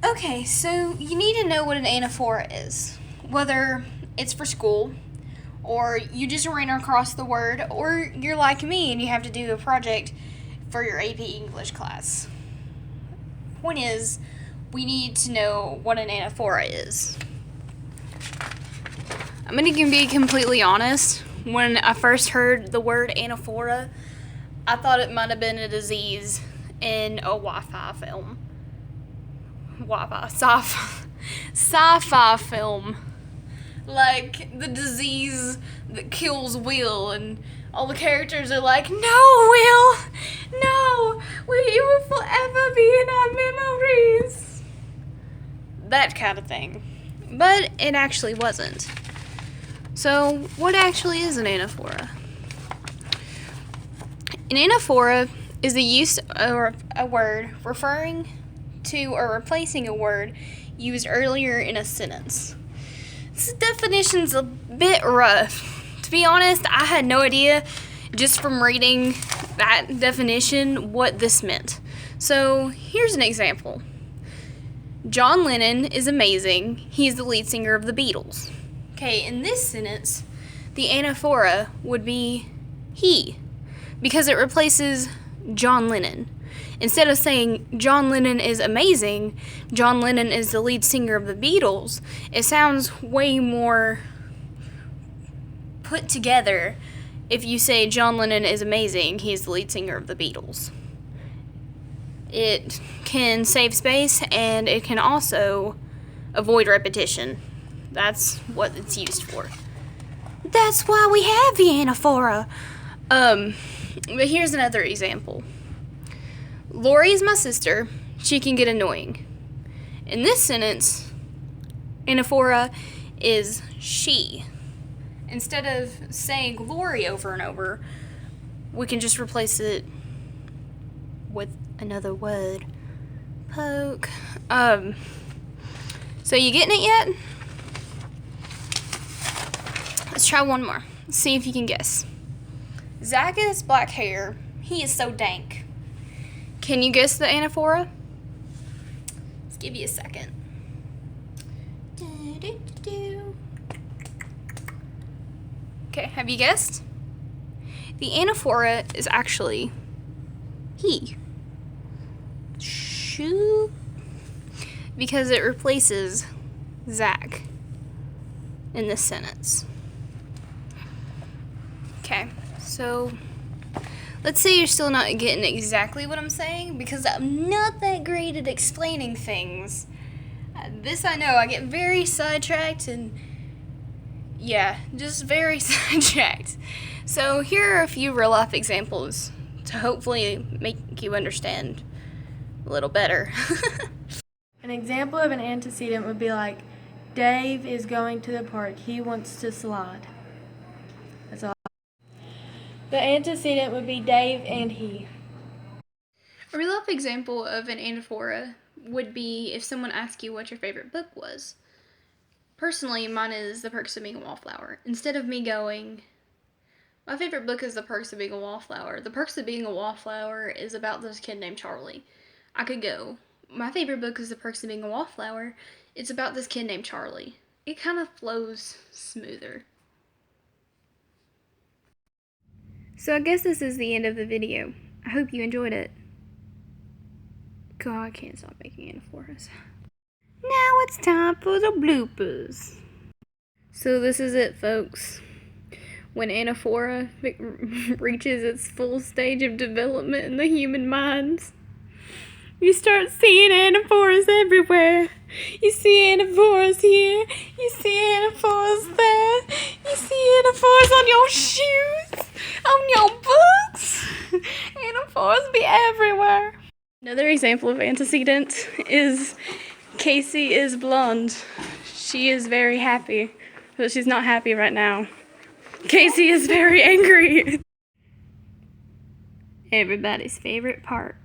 Okay, so you need to know what an anaphora is. Whether it's for school, or you just ran across the word, or you're like me and you have to do a project for your AP English class. Point is, we need to know what an anaphora is. I'm going to be completely honest. When I first heard the word anaphora, I thought it might have been a disease in a Wi-Fi film. Sci-fi film. Like the disease that kills Will, and all the characters are like, "No, Will! No! You will forever be in our memories!" That kind of thing. But it actually wasn't. So, what actually is an anaphora? An anaphora is the use of a word referring to or replacing a word used earlier in a sentence. This definition's a bit rough. To be honest, I had no idea just from reading that definition what this meant. So, here's an example. John Lennon is amazing. He's the lead singer of the Beatles. Okay, in this sentence, the anaphora would be he, because it replaces John Lennon. Instead of saying John Lennon is amazing, John Lennon is the lead singer of the Beatles, it sounds way more put together if you say John Lennon is amazing, he's the lead singer of the Beatles. It can save space, and it can also avoid repetition. That's what it's used for. That's why we have the anaphora. But here's another example. Lori is my sister. She can get annoying. In this sentence, anaphora is she. Instead of saying Lori over and over, we can just replace it with another word. Poke. So you getting it yet? Let's try one more. See if you can guess. Zach has black hair. He is so dank. Can you guess the anaphora? Let's give you a second. Okay, have you guessed? The anaphora is actually he. Shoo. Because it replaces Zach in this sentence. Okay, so let's say you're still not getting exactly what I'm saying, because I'm not that great at explaining things. This I know, I get very sidetracked, and yeah, just very sidetracked. So here are a few real life examples to hopefully make you understand a little better. An example of an antecedent would be like, Dave is going to the park. He wants to slide. That's all. The antecedent would be Dave and he. A real life example of an anaphora would be if someone asked you what your favorite book was. Personally, mine is The Perks of Being a Wallflower. Instead of me going, my favorite book is The Perks of Being a Wallflower. The Perks of Being a Wallflower is about this kid named Charlie. I could go, my favorite book is The Perks of Being a Wallflower. It's about this kid named Charlie. It kind of flows smoother. So I guess this is the end of the video. I hope you enjoyed it. God, I can't stop making anaphoras. Now it's time for the bloopers. So this is it, folks. When anaphora reaches its full stage of development in the human minds, you start seeing anaphoras everywhere. You see anaphoras here. You see anaphoras there. You see anaphoras on your shoes, on your books. Anaphoras be everywhere. Another example of antecedent is Casey is blonde. She is very happy, but she's not happy right now. Casey is very angry. Everybody's favorite part.